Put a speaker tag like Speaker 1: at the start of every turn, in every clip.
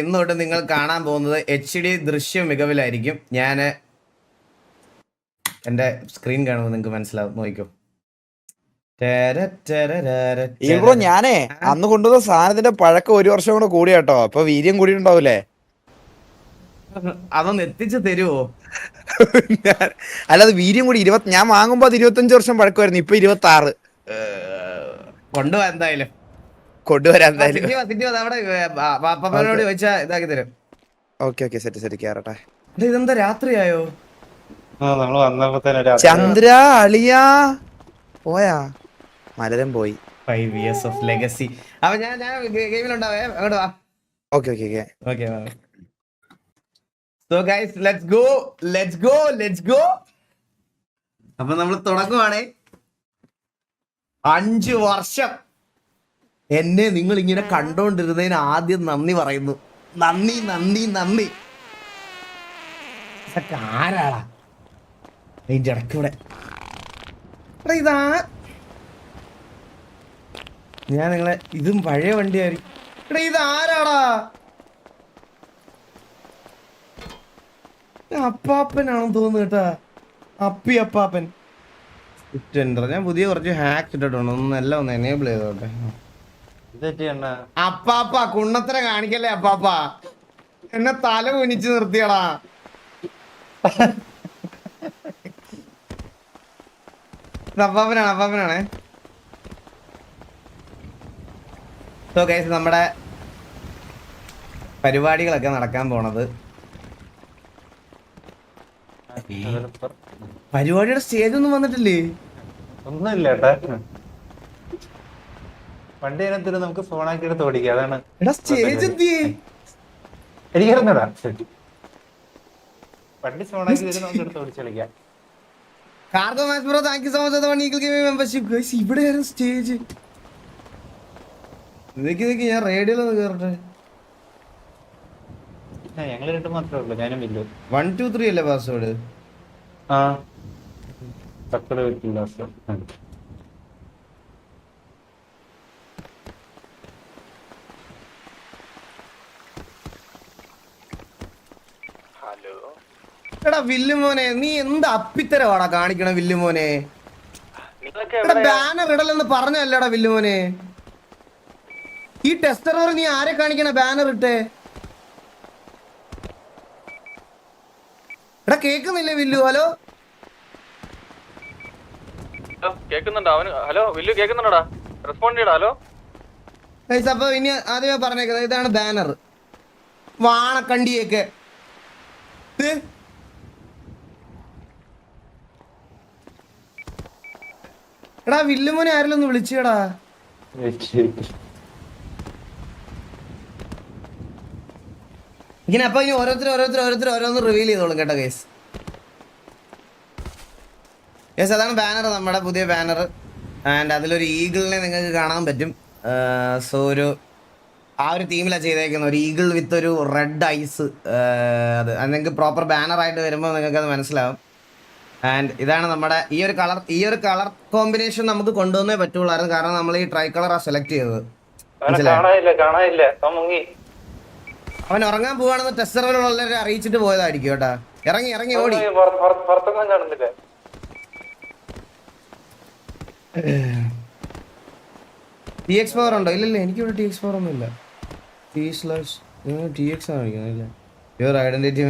Speaker 1: ഇന്ന് തൊട്ട് നിങ്ങൾ കാണാൻ പോകുന്നത് HD ദൃശ്യ മികവിലായിരിക്കും. ഞാൻ എന്റെ സ്ക്രീൻ കാണുമ്പോൾ നിങ്ങൾക്ക് മനസ്സിലാവും, നോക്കിക്കോ.
Speaker 2: ബ്രോ ഞാനേ അന്ന് കൊണ്ടുവന്ന സാധനത്തിന്റെ പഴക്കം 1 വർഷം കൂടെ കൂടി കേട്ടോ. അപ്പൊ വീര്യം കൂടിയിട്ടുണ്ടാവൂലേ?
Speaker 1: അതൊന്ന് എത്തിച്ചു തരുവോ?
Speaker 2: അല്ലാതെ വീര്യം കൂടി ഞാൻ വാങ്ങുമ്പോ അത് 25 വർഷം പഴക്കമായിരുന്നു. ഇപ്പൊ 26.
Speaker 1: കൊണ്ടുപോവാ എന്തായാലും,
Speaker 2: കൊണ്ടുവരാൻ എന്തായാലും.
Speaker 1: പാപ്പനോട് ചോദിച്ചാ ഇതാക്കി തരും.
Speaker 2: ഓക്കെ സെറ്റ് കേറട്ടെ.
Speaker 1: ഇതെന്താ രാത്രിയായോ?
Speaker 2: ചന്ദ്ര അളിയാ പോയാ? മലരം പോയി.
Speaker 1: 5 years of legacy. അപ്പൊ ഞാൻ ഗെയിമിലുണ്ടാവേ, അങ്ങോട്ട് വാ.
Speaker 2: Okay.
Speaker 1: So guys, let's go. അപ്പൊ നമ്മൾ തുടങ്ങുവാണേ. 5 വർഷം എന്നെ നിങ്ങൾ ഇങ്ങനെ കണ്ടോണ്ടിരുന്നതിന് ആദ്യം നന്ദി പറയുന്നു. നന്ദി. ഇതൊക്കെ ആരാടാ അതിന്റെ ഇടയ്ക്കൂടെ? ഇതാ ഞാൻ നിങ്ങളെ, ഇതും പഴയ വണ്ടിയായിരിക്കും. എടാ ഇത് ആരാടാ? അപ്പാപ്പനാണെന്ന് തോന്നുന്നു കേട്ടാ. അപ്പാപ്പൻ. ഞാൻ പുതിയ കുറച്ച് ഹാക്സ് ഇട്ടിട്ടുണ്ട്. ഒന്ന് എനേബിൾ ചെയ്തോട്ടെ. അപ്പാപ്പ കുണ്ണത്തര കാണിക്കല്ലേ അപ്പാപ്പ. എന്നെ തല കുനിച്ച് നിർത്തിയടാ. അപ്പാപ്പനാണേ. സോ ഗൈസ്, നമ്മുടെ പരിപാടികളൊക്കെ നടക്കാൻ പോണത്. പരിപാടിയുടെ സ്റ്റേജ് ഒന്നും വന്നിട്ടില്ലേ?
Speaker 3: ഒന്നുമില്ല ഏട്ടാ. വണ്ടി അതിനകത്ത് നമുക്ക് ഫോണാക്കി എടുത്ത് ഓടിക്കാം. അതാണ്
Speaker 1: സ്റ്റേജ് എന്തിയേ?
Speaker 3: എനിക്കറിഞ്ഞടാ. വണ്ടി ഫോണാക്കി നമുക്ക് എടുത്ത് ഓടിച്ച് കളിക്കാം.
Speaker 1: Cargo match bro, thank you so much for Eagle gaming membership. Guys ഇവിടെയായിരുന്നു സ്റ്റേജ്. ഇതൊക്കെ ഞാൻ റേഡിയോയിലൊന്ന് കേറട്ടെ.
Speaker 3: ഞങ്ങള് 2 മാത്രമേ ഉള്ളൂ, ഞാനും വില്ലു.
Speaker 1: 1 2 3 അല്ലേ പാസ്വേഡ്?
Speaker 3: ആ തക്കട് വെക്കില്ല.
Speaker 1: എടാ വില്ലുമോനെ, നീ എന്ത് അപ്പിത്തരവാടാ കാണിക്കണ വില്ലുമോനെ? ബാനർ ഇടലെന്ന് പറഞ്ഞല്ലേടാ വില്ലുമോനെ? ഈ ടെസ്റ്റർ നീ ആരെ കാണിക്കണ ബാനർ ഇട്ടേ? എടാ കേക്കുന്നില്ലേ വില്ലു? ഹലോ
Speaker 4: കേക്കുന്നുണ്ടോ? അവന് ഹലോ വില്ലു കേക്കുന്നുണ്ടോടാ? റെസ്പോണ്ട് ചെയ്യടാ. ഹലോ
Speaker 1: ഗയ്സ്, അപ്പൊ ഇനി ആദ്യമേ പറഞ്ഞേക്കുന്നത് ഇതാണ് ബാനർ. വാണക്കണ്ടിയൊക്കെ എടാ വില്ലുമോനെ ആരെങ്കിലും ഒന്ന് വിളിച്ചേടാ. ഇങ്ങനെ അപ്പൊ ഇനി ഓരോരുത്തർ റിവീൽ ചെയ്തോളും കേട്ടോ ഗൈസ്. യെസ്, അതാണ് ബാനർ, നമ്മുടെ പുതിയ ബാനർ. ആൻഡ് അതിലൊരു ഈഗിളിനെ നിങ്ങൾക്ക് കാണാൻ പറ്റും. സോ ആ ഒരു തീമിലാണ് ചെയ്തേക്കുന്നത്. ഒരു ഈഗിൾ വിത്ത് ഒരു റെഡ് ഐസ്. അത് നിങ്ങൾക്ക് പ്രോപ്പർ ബാനറായിട്ട് വരുമ്പോൾ നിങ്ങൾക്ക് അത് മനസ്സിലാവും. ആൻഡ് ഇതാണ് നമ്മുടെ ഈ ഒരു കളർ കോമ്പിനേഷൻ നമുക്ക് കൊണ്ടുവന്നേ പറ്റുള്ളായിരുന്നു. കാരണം നമ്മൾ ഈ ട്രൈ കളറാണ് സെലക്ട് ചെയ്തത്. അവൻ ഉറങ്ങാൻ പോവാണെന്ന് ടെസ്റ്ററുകളുള്ളവരെ അറിയിച്ചിട്ട് പോയതായിരിക്കും കേട്ടാ. ഇറങ്ങി ഓടി. TX4 ഉണ്ടോ? ഇല്ലല്ലേ, എനിക്കിവിടെ TX4 ഒന്നും ഇല്ല. TX ആണ് കാണിക്കുന്നില്ല. യുവർ ഐഡന്റിറ്റി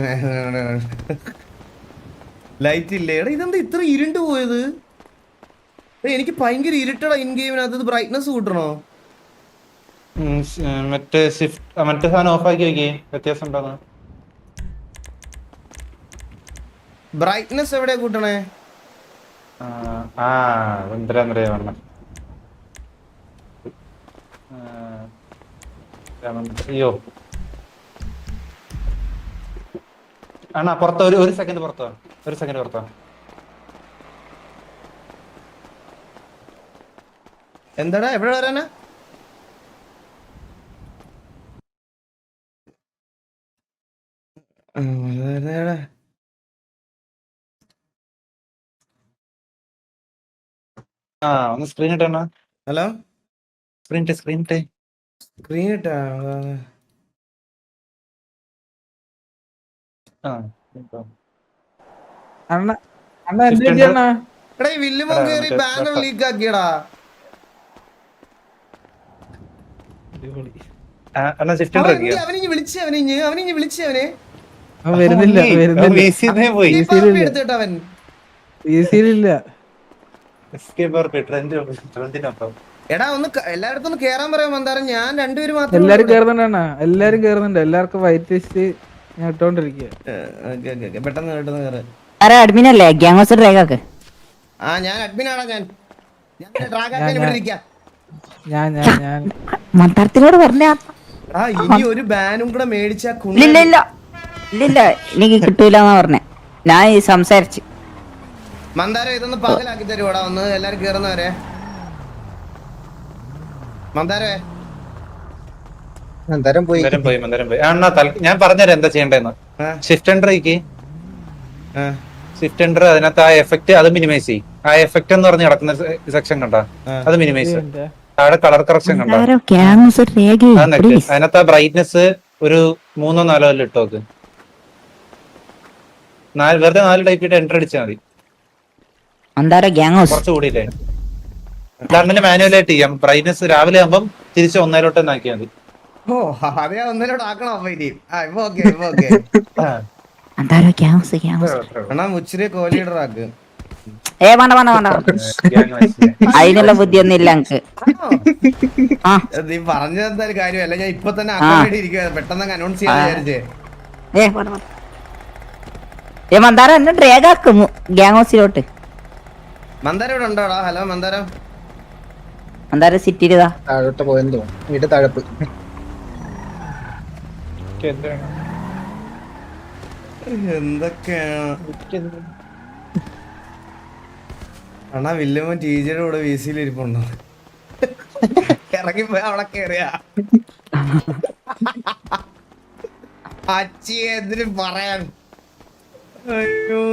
Speaker 1: ലൈറ്റ് ഇല്ലേ? എടാ ഇതെന്താ ഇത്ര ഇരുണ്ട് പോയത്? എനിക്ക് ഭയങ്കര ഇരുട്ടടാ ഇൻ ഗെയിമിനകത്ത്. ബ്രൈറ്റ്നസ് കൂട്ടണോ?
Speaker 3: മറ്റേ സാധനം ഓഫാക്കി നോക്കി, വ്യത്യാസം ഉണ്ടോ?
Speaker 1: ബ്രൈറ്റ്നസ് എവിടെ കൂട്ടണേ?
Speaker 3: അയ്യോ ആണാ, പുറത്തോ ഒരു സെക്കൻഡ് പുറത്തോ.
Speaker 1: എന്താടാ എവിടെ വരാനാ?
Speaker 3: ഒന്ന് സ്ക്രീൻ ഇട്ടാ.
Speaker 1: ഹലോ,
Speaker 3: സ്ക്രീൻ ഇട്ടേ.
Speaker 1: സ്ക്രീൻ ഇട്ടാ?
Speaker 3: ആ
Speaker 5: അണ്ണ അണ്ണ എന്ത് ചെയ്യണ
Speaker 1: എടാ ഈ വില്ലുമോൻ കേറി
Speaker 3: മറ്റേ
Speaker 1: ബാനർ ലീക്ക് ആക്കിയടാ.
Speaker 3: എന്നാ ഷിഫ്റ്റ്
Speaker 1: അവൻ
Speaker 3: ഇറക്കിയോ
Speaker 1: അവനിഞ്ഞ് വിളിച്ചവനെ
Speaker 5: വരുന്നില്ല വരുന്നില്ല
Speaker 3: പോയി
Speaker 1: എടുത്തിട്ട് അവൻ
Speaker 5: ഈസിയിലില്ല.
Speaker 3: ട്രെൻഡിനൊപ്പം
Speaker 1: എടാ ഒന്ന് എല്ലായിടത്തും ഒന്ന് കേറാൻ പറയാൻ മന്ദാരം. ഞാൻ രണ്ടുപേരും മാത്രമേ
Speaker 5: എല്ലാരും കേറുന്നുണ്ട് അണ്ണാ, എല്ലാരും കേറുന്നുണ്ട്. എല്ലാവർക്കും വൈറ്റ് ലിസ്റ്റ് ഞാൻ ഇട്ടോണ്ടിരിക്കുക.
Speaker 1: പെട്ടെന്ന് പെട്ടെന്ന് കേറ്.
Speaker 6: ആരാ അഡ്മിനല്ലേ ഗ്യാങ് ഡ്രൈവാക്ക്?
Speaker 1: ആ ഞാൻ അഡ്മിനാടാ. ഞാൻ ഡ്രാഗാക്കാൻ ഇവിടെ ഇരിക്കാം.
Speaker 5: ഞാൻ
Speaker 6: മന്ദാരത്തിനോട് പറഞ്ഞ
Speaker 1: ആ ഇനി ഒരു ബാനും കൂടെ മേടിച്ചാ
Speaker 6: ഇല്ല ഇല്ല ഇല്ല എനിക്ക് കിട്ടൂലെന്നാ പറഞ്ഞേ. ഞാൻ ഈ സംസാരിച്ച്
Speaker 1: മന്ദാരം ഇതൊന്ന് പകലാക്കി തരുവാടാ ഒന്ന് എല്ലാരും കേറുന്നവരെ. മന്ദാരേ
Speaker 2: മന്ദാരം പോയി.
Speaker 3: മന്ദരം പോയി. ഞാൻ പറഞ്ഞുതരാം എന്താ ചെയ്യണ്ടെന്ന്. ഷിഫ്റ്റ് എൻട്രിക്ക് ഷിഫ്റ്റ് എൻട്രി അതിനകത്ത് ആ എഫക്ട് അത് മിനിമൈസ് ചെയ്യും. ആ എഫക്ട് എന്ന് പറഞ്ഞ് കിടക്കുന്ന സെക്ഷൻ കണ്ടാ അത് മിനിമൈസ് ചെയ്യും. താഴെ കളർ കറക്ഷൻ കണ്ടോ അതിനകത്ത് ആ ബ്രൈറ്റ്നെസ് ഒരു 3 or 4 ഇട്ട് നോക്ക്. വെറുതെ 4 ടൈപ്പ് ഇട്ട് എൻട്രി അടിച്ചാൽ മതി. കുറച്ച് കൂടിയില്ലേ ഉദാഹരണത്തിന് മാനുവലായിട്ട് ചെയ്യാം. ബ്രൈറ്റ്നെസ് രാവിലെ ആകുമ്പം തിരിച്ച് 1 തന്നെ ആക്കിയാൽ മതി.
Speaker 1: ഓ അതേ 1 ആക്കണോ അപ്പൊ ഇനി? ഇപ്പൊ ഓക്കെ ഇപ്പൊ ഓക്കെ. അണ്ണാ മുച്ചിരി കോഹ്ലിയുടെ ആക്ക്.
Speaker 6: അതിനുള്ള ബുദ്ധിയൊന്നും ഇല്ല എനിക്ക്.
Speaker 1: നീ പറഞ്ഞെന്തായാലും കാര്യമല്ല. ഞാൻ ഇപ്പൊ തന്നെ ആക്കാൻ ഇരിക്കുക. പെട്ടെന്ന് അനൗൺസ് ചെയ്യാൻ വിചാരിച്ചേ.
Speaker 6: മന്ദാരം എന്നെ ഡ്രാഗാക്കും ഗ്യാങ് ഹൗസിലോട്ട്.
Speaker 1: മന്ദാരം ഇവിടെ ഉണ്ടോടാ? ഹലോ മന്ദാരം.
Speaker 6: മന്ദാരം സിറ്റിയിലാ
Speaker 2: താഴോട്ട് പോയെന്ന് തോന്നുന്നു. വീട് തഴപ്പ്.
Speaker 1: എന്തൊക്കെയാണ് അണ്ണാ വില്ലുമോൻ ടീച്ചറുടെ കൂടെ വീസിയിൽ ഇരിപ്പുണ്ടോ? ഇറങ്ങിപ്പോയി അവിടെ കേറിയ അച്ചി എന്തിനു പറയാൻ. അയ്യോ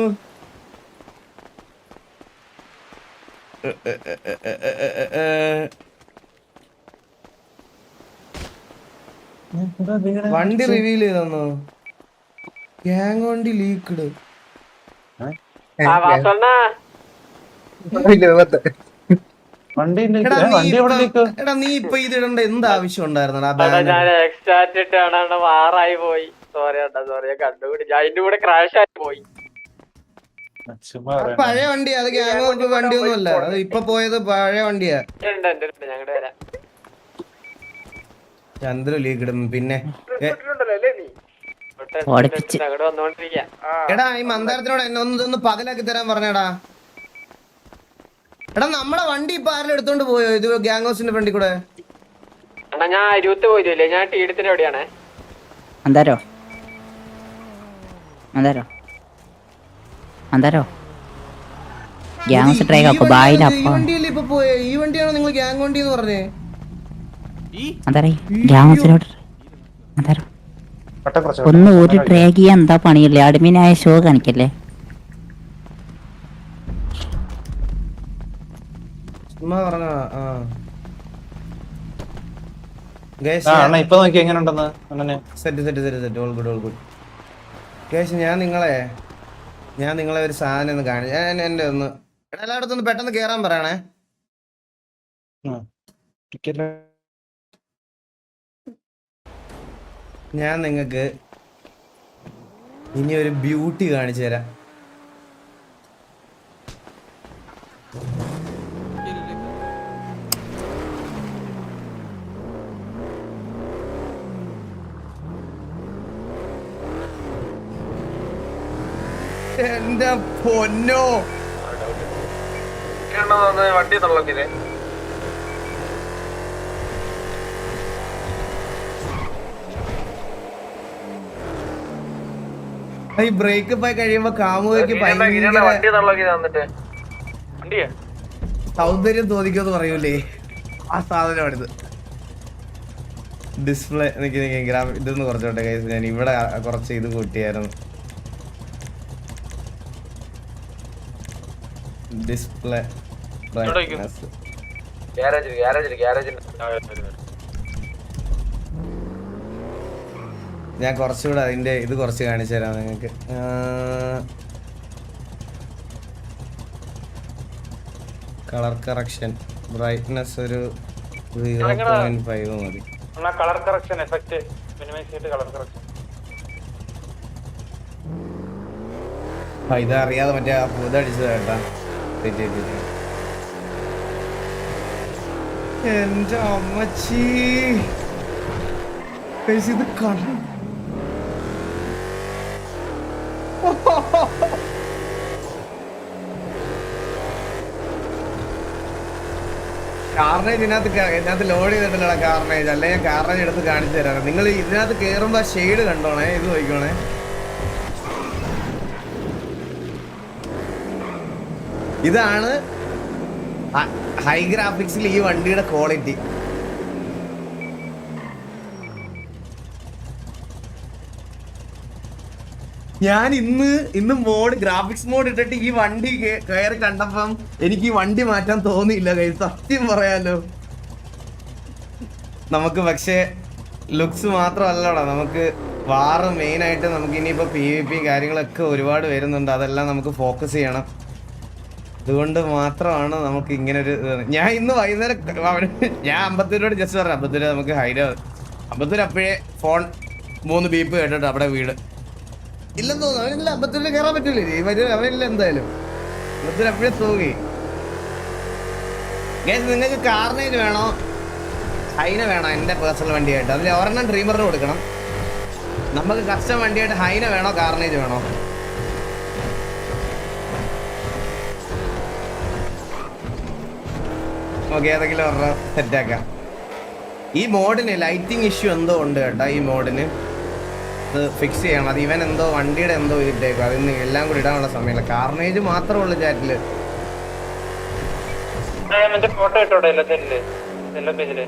Speaker 1: വണ്ടി റിവീൽ ചെയ്തോ? ഗ്യാങ് വണ്ടി ലീക്ക്ഡ്. എടാ നീ ഇപ്പൊ ഇത് ഇടണ്ട എന്ത് ആവശ്യം ഉണ്ടായിരുന്നടാ?
Speaker 4: ഞാൻ എക്സ്റ്റാറ്റ് ഇട്ടാണ് വാറായി പോയി. സോറി കണ്ടുപിടി. അതിന്റെ കൂടെ ക്രാഷ് ആയി പോയി.
Speaker 1: പഴയ വണ്ടിയാ അത്. ഗ്യാങ് വണ്ടിയൊന്നും അല്ല അത്. ഇപ്പൊ പോയത് പഴയ വണ്ടിയാ.
Speaker 4: ഞങ്ങളുടെ വരാം.
Speaker 1: ചന്ദ്ര ലീക്ക്ഡ്. പിന്നെ
Speaker 4: അങ്ങോട്ട് വന്നോണ്ടിരിക്കാ.
Speaker 1: എടാ ഈ മന്ദാരത്തിനോട് എന്നെ ഒന്ന് പകലാക്കി തരാൻ പറഞ്ഞടാ. എടാ നമ്മളെ വണ്ടി ഇപ്പൊ ആരെങ്കിലും എടുത്തോണ്ട് പോയോ? ഇത് ഗ്യാങ് ഹൗസിന്റെ ഫ്രണ്ടിൽ കൂടെ.
Speaker 4: അണ്ണാ ഞാൻ അരുവത്ത് പോയില്ലേ? ഞാൻ ടീടത്തിന്റെ എവിടെയാണേ?
Speaker 6: മന്ദാരോ ഗ്യാങ് ഹൗസ് ഡ്രൈവാക്കും. ബായിന്റെ
Speaker 1: ഈ വണ്ടിയല്ലേ ഇപ്പൊ പോയെ? ഈ വണ്ടിയാണോ നിങ്ങൾ ഗ്യാങ് വണ്ടി എന്ന് പറഞ്ഞേ?
Speaker 6: ഗ്യാങ് ഹൗസിലോട്ട് ഒന്ന് ഒരു ട്രാക്ക് ചെയ്യാൻ എന്താ പണിയില്ലേ? അഡ്മിനായ ഷോ കാണിക്കല്ലേ?
Speaker 3: ഇപ്പൊ നോക്കി എങ്ങനെ ഉണ്ടെന്ന്.
Speaker 1: ഞാൻ നിങ്ങളെ ഒരു സാധനം ഒന്ന് കാണി. ഞാൻ എന്റെ ഒന്ന് എല്ലായിടത്തും ഒന്ന് പെട്ടെന്ന് കേറാൻ പറയണേ. ഞാൻ നിങ്ങക്ക് ഇനി ഒരു ബ്യൂട്ടി കാണിച്ചു തരാം. എന്റെ പൊന്നോ
Speaker 4: വണ്ടി തള്ളത്തില്ലേ?
Speaker 1: ഈ ബ്രേക്ക് പോയി കഴിയുമ്പോ കാമുകയ്ക്ക് ഭയങ്കര സൗന്ദര്യം തോന്നിക്കുമെന്ന് പറയൂലേ, ആ സാധനമാണിത്. ഡിസ്പ്ലേ ഇതൊന്ന് കുറച്ചോട്ടെ കൈസ്. ഞാൻ ഇവിടെ കുറച്ച് ഇത് കൂട്ടിയായിരുന്നു. ഡിസ്പ്ലേ ഞാൻ കുറച്ചുകൂടെ അതിന്റെ ഇത് കുറച്ച് കാണിച്ചു തരാം നിങ്ങൾക്ക്. കളർ കറക്ഷൻ ബ്രൈറ്റ്നെസ് ഒരു 0.5 മതി.
Speaker 3: കളർ കറക്ഷൻ എഫക്ട് മിനിമൈസ് ചെയ്തിട്ട് കളർ കറക്ഷൻ.
Speaker 1: ഇതറിയാതെ മറ്റേ ആ പുതടിച്ചത് കേട്ടാ. എന്റെ അമ്മച്ചി ഇത് കണ്ടു. കാർണേജ് ഇതിനകത്ത് ലോഡ് ചെയ്തിട്ടില്ല കാർണേജ്. അല്ലെ ഞാൻ കാർണേജ് എടുത്ത് കാണിച്ചു തരാം. നിങ്ങൾ ഇതിനകത്ത് കേറുമ്പോ ഷെയ്ഡ് കണ്ടോണേ. ഇത് നോക്കിക്കോണേ. ഇതാണ് ഹൈ ഗ്രാഫിക്സിൽ ഈ വണ്ടിയുടെ ക്വാളിറ്റി. ഞാൻ ഇന്ന് ഗ്രാഫിക്സ് മോഡ് ഇട്ടിട്ട് ഈ വണ്ടി കയറി കണ്ടപ്പം എനിക്ക് ഈ വണ്ടി മാറ്റാൻ തോന്നിയില്ല. സത്യം പറയാലോ. നമുക്ക് പക്ഷേ ലുക്സ് മാത്രമല്ലടാ, നമുക്ക് വാറ് മെയിൻ ആയിട്ട് നമുക്ക് ഇനിയിപ്പോ PvP കാര്യങ്ങളൊക്കെ ഒരുപാട് വരുന്നുണ്ട്. അതെല്ലാം നമുക്ക് ഫോക്കസ് ചെയ്യണം. അതുകൊണ്ട് മാത്രമാണ് നമുക്ക് ഇങ്ങനെ ഒരു ഞാൻ ഇന്ന് വൈകുന്നേരം ഞാൻ 50 രൂപ ജസ്റ്റ് പറഞ്ഞു. 50 രൂപ നമുക്ക് ഹൈഡ് 50 അപ്പോഴേ ഫോൺ 3 ബീപ്പ് കേട്ടിട്ട് അവിടെ വീട് ഇല്ലെന്ന് തോന്നുന്നു. അവനില്ല 50 രൂപ കയറാൻ പറ്റൂലേ അവനില്ല എന്തായാലും. 50 അപ്പോഴേ തൂകി. നിങ്ങൾക്ക് കാർണേജ് വേണോ ഹൈന വേണോ? എൻ്റെ പേഴ്സണൽ വണ്ടിയായിട്ട് അതിൽ ഒരെണ്ണം ഡ്രീമറിന് കൊടുക്കണം. നമുക്ക് കസ്റ്റം വണ്ടിയായിട്ട് ഹൈന വേണോ കാർണേജ് വേണോ? ഓക്കെ, ഏതെങ്കിലും ഒരെണ്ണം സെറ്റാക്കാം. ഈ മോഡിന് ലൈറ്റിംഗ് ഇഷ്യൂ എന്തോ ഉണ്ട് കേട്ടോ. ഈ മോഡിന് അത് ഫിക്സ് ചെയ്യണം. അത് ഇവൻ എന്തോ വണ്ടിയുടെ എന്തോ ഇട്ടേക്കും. അതിന് എല്ലാം കൂടി ഇടാനുള്ള സമയമില്ല. കാർണേജ് മാത്രമേ ഉള്ളൂ ചാറ്റില്.
Speaker 3: ഫോട്ടോ ഇട്ടോടെ എല്ലാ പേജില്.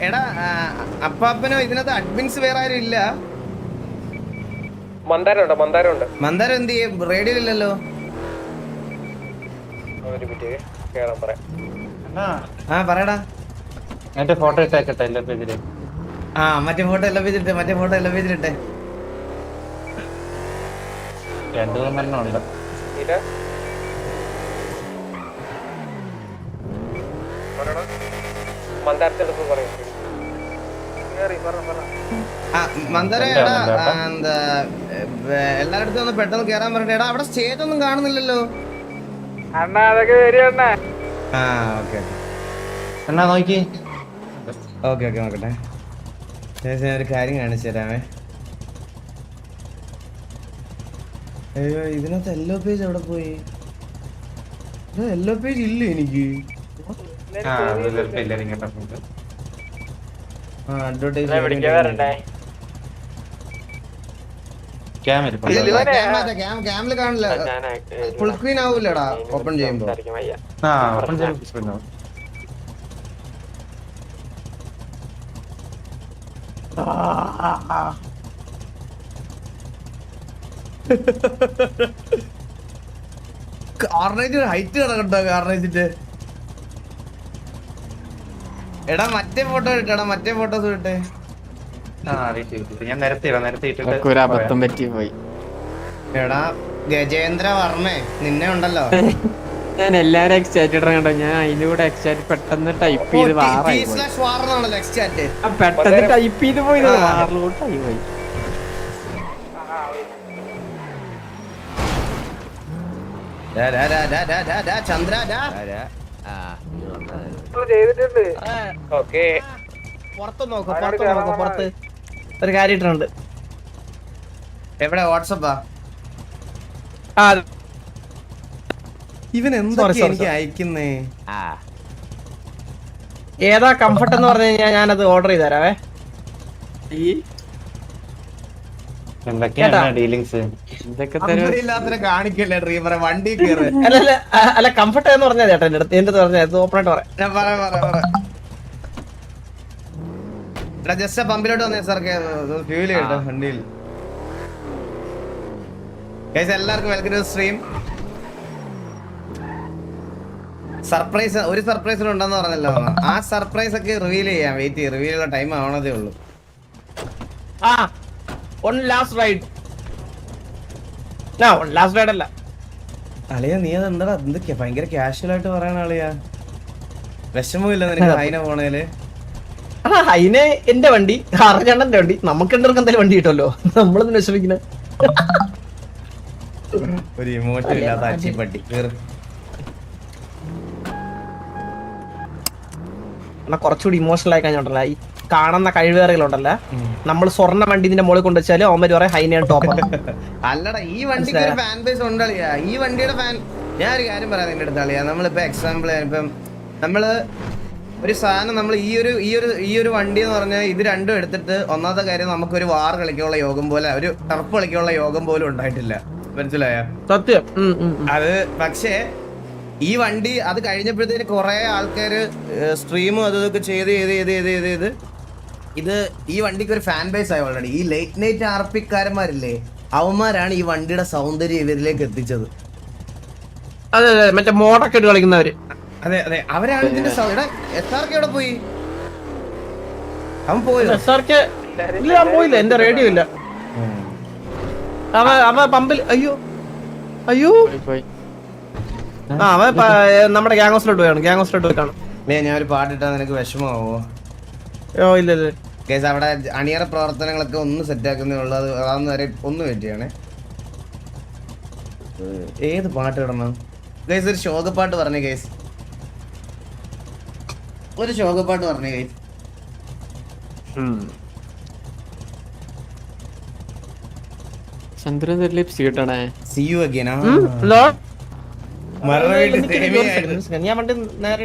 Speaker 1: എടാ അപ്പാപ്പനോ ഇതിനകത്ത് അഡ്മിൻസ് വേറെ ആരും ഇല്ല? മന്ദാരം എന്ത് ചെയ്യും? റേഡിയോ ഇല്ലല്ലോ. പറയടാ.
Speaker 3: എന്റെ ഫോട്ടോ ഇട്ടേക്കട്ടെ എല്ലാ പേജില്.
Speaker 1: മറ്റേ ഫോട്ടോ എല്ലാ പേജിലിട്ടെ.
Speaker 3: 2 ഉണ്ട്.
Speaker 1: മന്ദാരം എന്താ എല്ലായിടത്തും ഒന്ന് പെട്ടെന്ന് കേറാൻ പറഞ്ഞിട്ട്. എടാ അവിടെ സ്റ്റേജ് ഒന്നും കാണുന്നില്ലല്ലോ.
Speaker 5: അണ്ണാ അതൊക്കെ വരികണ്ണ.
Speaker 3: എന്നാ നോക്കി.
Speaker 1: ഓക്കെ നോക്കട്ടെ. ഞാൻ ഒരു കാര്യം കാണിച്ചു തരാമേ. അയ്യോ ഇതിനകത്ത് യെല്ലോ പേജ് എവിടെ പോയി? യെല്ലോ പേജ് ഇല്ല എനിക്ക്. ക്യാമില് കാണില്ല. ഫുൾ സ്ക്രീൻ ആവൂലടാ ഓപ്പൺ ചെയ്യുമ്പോ. കാർണേജ് ഹൈറ്റ് കിടക്കട്ടോ കാർണേജിന്റെ. എടാ മറ്റേ ഫോട്ടോ ഇട്ടടാ. മറ്റേ ഫോട്ടോസ് ഇട്ടെ.
Speaker 3: ഞാൻ നേരത്തെ
Speaker 7: അബദ്ധം പറ്റി പോയി.
Speaker 1: എടാ ഗജേന്ദ്ര വർമ്മേ നിന്നെ ഉണ്ടല്ലോ.
Speaker 7: ഞാൻ എല്ലാരും എക്സ്റ്റാറ്റ് കണ്ടോ. ഞാൻ അതിന്റെ കൂടെ എക്സ്റ്റാറ്റ് പെട്ടെന്ന് ടൈപ്പ് ചെയ്ത് പെട്ടെന്ന് ടൈപ്പ് ചെയ്ത് പോയി വാറിലോട്ടായി പോയി.
Speaker 1: ചന്ദ്ര
Speaker 5: ചെയ്തിട്ടുണ്ട്.
Speaker 1: പുറത്ത് നോക്ക് പുറത്ത് ഒരു കാര്യം ഇട്ടിട്ടുണ്ട്. എവിടെ? വാട്സപ്പാ? ഇവൻ എന്തൊക്കെയാ എനിക്ക് അയക്കുന്നേ?
Speaker 7: ഏതാ കംഫർട്ട് എന്ന് പറഞ്ഞു കഴിഞ്ഞാൽ ഞാനത് ഓർഡർ ചെയ്ത് തരാവേ.
Speaker 1: ഇല്ലാത്ത കാണിക്കല്ലേ ഡ്രീമറെ. വണ്ടി കയറ്.
Speaker 7: അല്ല കംഫർട്ട് എന്ന് പറഞ്ഞാൽ ചേട്ടാ എന്റെ അടുത്ത് എന്ത് പറഞ്ഞത് ഓപ്പൺ ആയിട്ട് പറയാം.
Speaker 1: ഞാൻ എടാ ജസ്റ്റ് പമ്പിലോട്ട് വന്നേ സാർ. ഫ്യൂൽ കേട്ടോ വണ്ടിയിൽ. എല്ലാവർക്കും വെൽക്കം ടു സ്ട്രീം. സർപ്രൈസ് ഒരു സർപ്രൈസ് ഉണ്ടെന്ന് പറഞ്ഞല്ലോ ആ സർപ്രൈസ് ഒക്കെ റിവീൽ ചെയ്യാം. വെയിറ്റ് ചെയ്യും, റിവീൽ ഉള്ള ടൈം ആവണതേ ഉള്ളൂ.
Speaker 8: ലാസ്റ്റ് റൈഡ് ലാസ്റ്റ് റൈഡ് അല്ല
Speaker 1: അളിയാ നീ അത് എന്താ എന്തൊക്കെയാ ഭയങ്കര കാഷ്വൽ ആയിട്ട് പറയണ അളിയാ. വിഷമമില്ല നിനക്ക് അതിനെ പോണേല്?
Speaker 8: അതിന് എന്റെ വണ്ടി അറിഞ്ഞണ്ണന്റെ വണ്ടി നമുക്ക് രണ്ടുപേർക്ക് എന്തായാലും വണ്ടി കിട്ടുമല്ലോ, നമ്മളൊന്നും വിഷമിക്കുന്ന
Speaker 1: ഒരു ഇമോഷൻ ഇല്ലാത്ത അച്ചിപ്പട്ടി
Speaker 8: കുറച്ചുകൂടി ഇമോഷണൽ ആയി കഴിഞ്ഞോണ്ടല്ല ഈ കാണുന്ന കഴിവേറുകളുണ്ടല്ല, നമ്മൾ സ്വർണ്ണ വണ്ടി ഇതിന്റെ മുകളിൽ കൊണ്ടുവച്ചാലും അവന്മാര് പറയാം ഹൈനയാണ് ടോപ്പ്.
Speaker 1: അല്ലടാ ഈ വണ്ടിക്ക് ഒരു ഫാൻ ബേസ് ഉണ്ടളിയാ. ഈ വണ്ടിയുടെ ഫാൻ ഞാൻ ഒരു കാര്യം പറയാം നിന്റെ അടുത്ത് അളിയാ. നമ്മളിപ്പോ എക്സാമ്പിൾ ഇപ്പം നമ്മള് ഒരു സാധനം നമ്മൾ ഈ ഒരു വണ്ടി എന്ന് പറഞ്ഞാൽ ഇത് രണ്ടും എടുത്തിട്ട് ഒന്നാമത്തെ കാര്യം നമുക്കൊരു വാർ കളിക്കാനുള്ള യോഗം പോലെ ഒരു ടർഫ് കളിക്കാനുള്ള യോഗം പോലും ഉണ്ടായിട്ടില്ല. മനസ്സിലായ
Speaker 8: സത്യം.
Speaker 1: അത് പക്ഷേ ഈ വണ്ടി അത് കഴിഞ്ഞപ്പോഴത്തേക്ക് കുറെ ആൾക്കാര് സ്ട്രീമും അതൊക്കെ ചെയ്ത് ഇത് ഈ വണ്ടിക്ക് ഒരു ഫാൻ ബേസ് ആയി ഓൾറെഡി. ഈ ലേറ്റ് നൈറ്റ് ആർപിക്കാരന്മാരില്ലേ അവന്മാരാണ് ഈ വണ്ടിയുടെ സൗന്ദര്യം ഇവരിലേക്ക് എത്തിച്ചത്.
Speaker 8: അതെ അതെ, മറ്റേ മോഡൊക്കെ ഇട്ട് കളിക്കുന്നവര്.
Speaker 1: അതെ അതെ, അവരാണ് ഇതിന്റെ SRK എവിടെ പോയി? അവൻ പോയോ?
Speaker 8: SRK ഇല്ല, ഞാൻ പോയില്ല, എന്റെ റേഡിയോ ഇല്ല. അവ പമ്പിൽ അയ്യോ അവ നമ്മുടെ ഗ്യാങ് ഹൗസിലോട്ട് പോയി കാണും.
Speaker 1: ഞാൻ ഒരു പാട്ടിട്ടാ നിനക്ക് വിഷമാവോ?
Speaker 8: ഇല്ല
Speaker 1: കേസ് അവിടെ അണിയറ പ്രവർത്തനങ്ങളൊക്കെ ഒന്ന് സെറ്റാക്കുന്നേ ഉള്ളൂ. അത് അതൊന്നും വരെ ഒന്ന് വെയിറ്റ് ചെയ്യണേ. ഏത് പാട്ട് ഇടണം ഗൈസ്? ഒരു ശോകപ്പാട്ട് പറഞ്ഞേ ഗൈസ്, ഒരു ശോകപ്പാട്ട് പറഞ്ഞേ ഗൈസ്.
Speaker 7: ചന്ദ്രൻ ലിപ്സ് കിട്ടണേ.
Speaker 1: See you again.
Speaker 8: ഞാൻ വണ്ടി നേരെ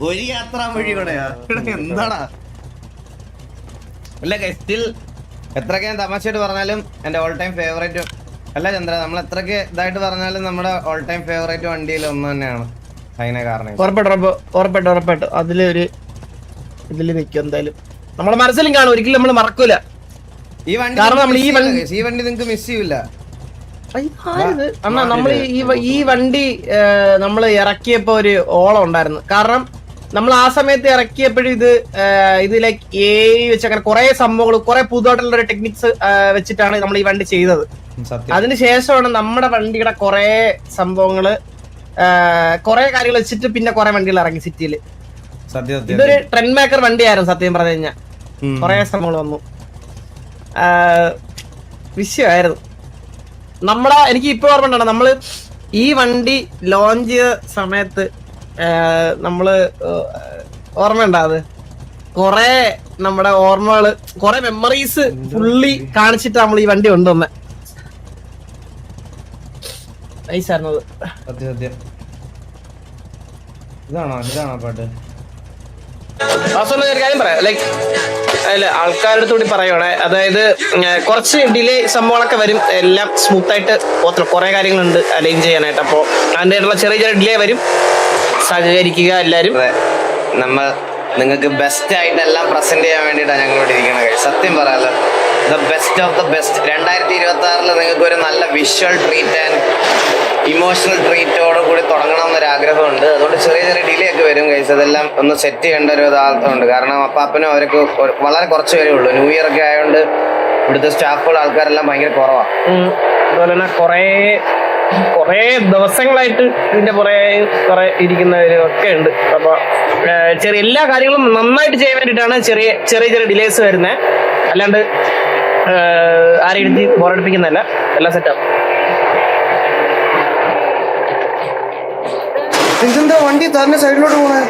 Speaker 1: ഒരു യാത്രാ വഴി കൂടെയാ എന്താടാ? അല്ല സ്റ്റിൽ എത്രയൊക്കെ ഞാൻ തമാശയായിട്ട് പറഞ്ഞാലും എന്റെ ഓൾ ടൈം ഫേവറേറ്റ് അല്ല ചന്ദ്ര, നമ്മൾ എത്രയൊക്കെ ഇതായിട്ട് പറഞ്ഞാലും നമ്മുടെ ഓൾ ടൈം ഫേവറേറ്റ് വണ്ടിയിൽ ഒന്ന് തന്നെയാണ് അതിനെ കാരണം.
Speaker 8: ഉറപ്പായിട്ടും അതിലൊരു ഇതില് നിൽക്കും എന്തായാലും. നമ്മളെ മനസ്സിലും കാണും, ഒരിക്കലും നമ്മൾ മറക്കൂല.
Speaker 1: ഈ വണ്ടി നിങ്ങക്ക് മിസ് ചെയ്യൂല
Speaker 8: അണ്ണാ. നമ്മൾ ഈ വണ്ടി നമ്മൾ ഇറക്കിയപ്പോ ഒരു ഓളം ഉണ്ടായിരുന്നു. കാരണം നമ്മൾ ആ സമയത്ത് ഇറക്കിയപ്പോഴും ഇത് ലൈക്ക് വെച്ച് അങ്ങനെ കുറെ സംഭവങ്ങൾ, കുറെ പുതുതായിട്ടുള്ള ഒരു ടെക്നിക്സ് വെച്ചിട്ടാണ് നമ്മൾ ഈ വണ്ടി ചെയ്തത്. അതിനുശേഷമാണ് നമ്മുടെ വണ്ടിയുടെ കുറെ സംഭവങ്ങള്, കുറെ കാര്യങ്ങൾ വെച്ചിട്ട് പിന്നെ കുറെ വണ്ടികൾ ഇറങ്ങി സിറ്റിയില്. ഇതൊരു ട്രെൻഡ് മേക്കർ വണ്ടിയായിരുന്നു സത്യം പറഞ്ഞു കഴിഞ്ഞാൽ. കുറെ സംഭവങ്ങൾ വന്നു, വിഷയമായിരുന്നു. എനിക്ക് ഇപ്പൊ ഓർമ്മ, നമ്മള് ഈ വണ്ടി ലോഞ്ച് ചെയ്ത സമയത്ത് നമ്മള് ഓർമ്മയുണ്ടോ? അത് കൊറേ നമ്മുടെ ഓർമ്മകള്, കൊറേ മെമ്മറീസ് ഫുള്ളി കാണിച്ചിട്ട് നമ്മൾ ഈ വണ്ടി കൊണ്ടുവന്നെ. നൈസായിരുന്നു അത്.
Speaker 1: ഇതാണോ പാട്ട്?
Speaker 8: ഒരു കാര്യം പറയാം, ലൈക്ക് അല്ല ആൾക്കാരുടെ അടുത്ത് കൂടി പറയുവാണെ, അതായത് കുറച്ച് ഡിലേ സംഭവങ്ങളൊക്കെ വരും, എല്ലാം സ്മൂത്ത് ആയിട്ട് പോകത്തില്ല, കുറെ കാര്യങ്ങളുണ്ട് അലൈൻ ചെയ്യാനായിട്ട്. അപ്പോൾ അതിൻ്റെ ചെറിയ ഡിലേ വരും, സഹകരിക്കുക എല്ലാവരും.
Speaker 1: നിങ്ങൾക്ക് ബെസ്റ്റ് ആയിട്ട് എല്ലാം പ്രസന്റ് ചെയ്യാൻ വേണ്ടിയിട്ടാണ് ഞങ്ങളോട് ഇരിക്കണത്. സത്യം പറയാലോ, the best of the best. 2026 നിങ്ങൾക്ക് ഒരു നല്ല വിഷ്വൽ ട്രീറ്റ് ആൻഡ് ഇമോഷണൽ ട്രീറ്റോട് കൂടി തുടങ്ങണം എന്നൊരു ആഗ്രഹമുണ്ട്. അതുകൊണ്ട് ചെറിയ ഡിലേ ഒക്കെ വരും ഗൈസ്. അതെല്ലാം ഒന്ന് സെറ്റ് ചെയ്യേണ്ട ഒരു ഇതാർത്ഥമുണ്ട്. കാരണം അപ്പാപ്പനും അവർക്ക് വളരെ കുറച്ച് പേരേ ഉള്ളൂ. ന്യൂ ഇയർ ഒക്കെ ആയതുകൊണ്ട് ഇവിടുത്തെ സ്റ്റാഫുകൾ ആൾക്കാരെല്ലാം ഭയങ്കര കുറവാണ്.
Speaker 8: അതുപോലെ തന്നെ കുറേ ദിവസങ്ങളായിട്ട് ഇതിന്റെ കുറെ ഇരിക്കുന്നവരും ഒക്കെ ഉണ്ട്. അപ്പൊ എല്ലാ കാര്യങ്ങളും നന്നായിട്ട് ചെയ്യാൻ വേണ്ടിയിട്ടാണ് ചെറിയ ഡിലേസ് വരുന്നത്. അല്ലാണ്ട് ആരെയും എടുത്ത് ബോറടിപ്പിക്കുന്നതല്ല, എല്ലാം സെറ്റാവും.
Speaker 1: ഇതെന്താ വണ്ടി തന്നെ സൈഡിലോട്ട് പോണേ?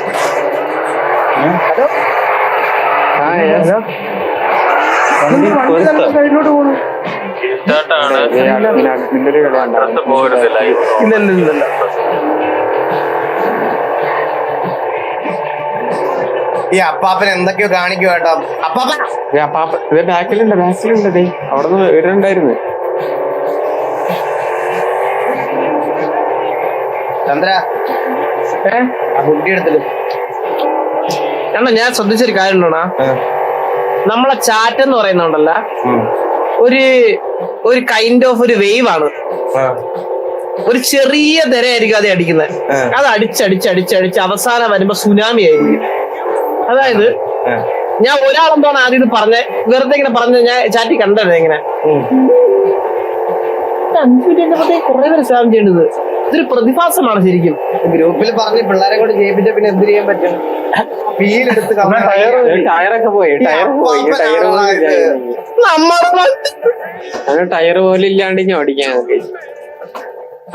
Speaker 1: സൈഡിലോട്ട് പോണു.
Speaker 8: ഇല്ല
Speaker 1: ഈ അപ്പാപ്പൻ എന്തൊക്കെയോ കാണിക്കും കേട്ടോ.
Speaker 7: ബാക്കിലുണ്ട് അവിടെ നിന്ന് ഇടണ്ടായിരുന്നു.
Speaker 1: ചന്ദ്ര എടുത്തിട്ട്
Speaker 8: ഞാൻ ശ്രദ്ധിച്ചൊരു കാര്യം ഉണ്ടോണാ, നമ്മളെ ചാറ്റ് എന്ന് പറയുന്നുണ്ടല്ല, ഒരു കൈൻഡ് ഓഫ് ഒരു വേവ് ആണ്. ഒരു ചെറിയ തിരയായിരിക്കും അത് അടിക്കുന്നത്. അത് അടിച്ചടിച്ച് അവസാനം വരുമ്പോ സുനാമി ആയിരിക്കും. അതായത് ഞാൻ ഒരാളെന്തോണ് ആദ്യം ഇത് പറഞ്ഞ വെറുതെ ഇങ്ങനെ പറഞ്ഞ ഞാൻ ചാറ്റി കണ്ടത് ഇങ്ങനെ 5 മിനിറ്റ് കുറെ നേരം സ്കാം ചെയ്യേണ്ടത്. ഇതൊരു പ്രതിഭാസമാണ് ശരിക്കും.
Speaker 1: ഗ്രൂപ്പിൽ പറഞ്ഞ് പിള്ളേരെ കൊണ്ട് ചെയ്യിപ്പിച്ച പിന്നെ എന്ത് ചെയ്യാൻ പറ്റും? വീലെടുത്ത്
Speaker 7: ടയറൊക്കെ പോയി ടയർ പോലും ഇല്ലാണ്ട് ഞാൻ ഓടിക്കാൻ നോക്കി.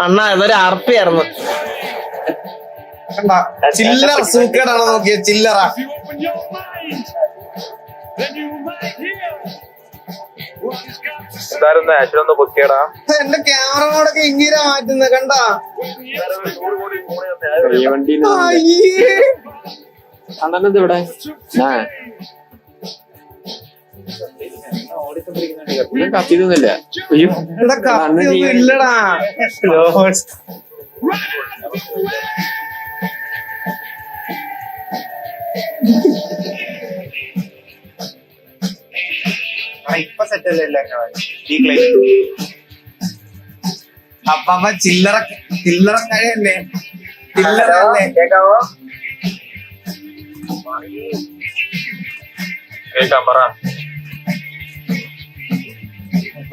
Speaker 8: അണ്ണാ ഇതൊരു ആർപ്പിയായിരുന്നു.
Speaker 1: ചില്ലറ സൂക്കേടാണോ നോക്കിയ ചില്ലറ. എന്റെ ക്യാമറയോടൊക്കെ ഇങ്ങനെ മാറ്റുന്ന കണ്ടാ.
Speaker 7: ഈ വണ്ടിയിൽ അണ്ണനത് ഇവിടെ കത്തിയൊന്നുമില്ല.
Speaker 1: ഇല്ലടാ ഇപ്പൊ സെറ്റല്ലേ അപ്പ ചില്ലറ കഴിയല്ലേ ചില്ലറല്ലേ കേക്കാവോ?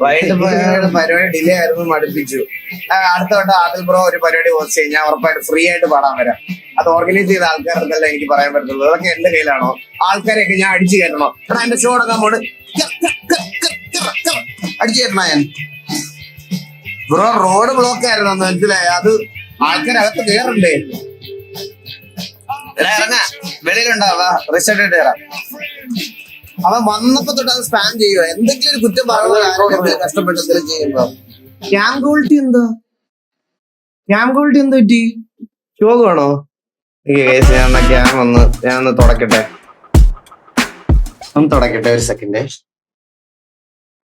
Speaker 1: വൈകിട്ട് പരിപാടി ഡിലേ ആയിരുന്നു, മടുപ്പിച്ചു. അടുത്ത വട്ടം ആദിൽ ബ്രോ ഒരു പരിപാടി ഹോസ്റ്റ് ചെയ്യും, ഞാൻ ഉറപ്പായിട്ട് ഫ്രീ ആയിട്ട് പാടാൻ വരാം. അത് ഓർഗനൈസ് ചെയ്ത ആൾക്കാർക്കല്ല എനിക്ക് പറയാൻ പറ്റുള്ളൂ. അതൊക്കെ എന്റെ കയ്യിലാണോ? ആൾക്കാരെയൊക്കെ ഞാൻ അടിച്ചു കയറ്റണോ? എടാ എന്റെ ഷോ അടക്കാൻ പോണ് അടിച്ചു കയറ്റണ ഞാൻ. ബ്രോ റോഡ് ബ്ലോക്ക് ആയിരുന്നു മനസ്സിലായ. അത് ആൾക്കാരകത്ത് കയറണ്ടേ? എടാ ഇറങ്ങ വെളിയിലുണ്ടാവാ റിസൾട്ട് ഇട്ട് തരാം. അവൻ വന്നപ്പോ തൊട്ട് അത് സ്പാം ചെയ്യുക. എന്തെങ്കിലും ഒരു കുറ്റം പറയുന്നത് കഷ്ടപ്പെട്ട് എന്തെങ്കിലും ചെയ്യുമ്പോ. ക്യാം ക്വാളിറ്റി എന്താ പറ്റി? ശോകമാണോ? ഞാൻ ഒന്ന് തുടക്കട്ടെ, ഒരു സെക്കൻഡ്.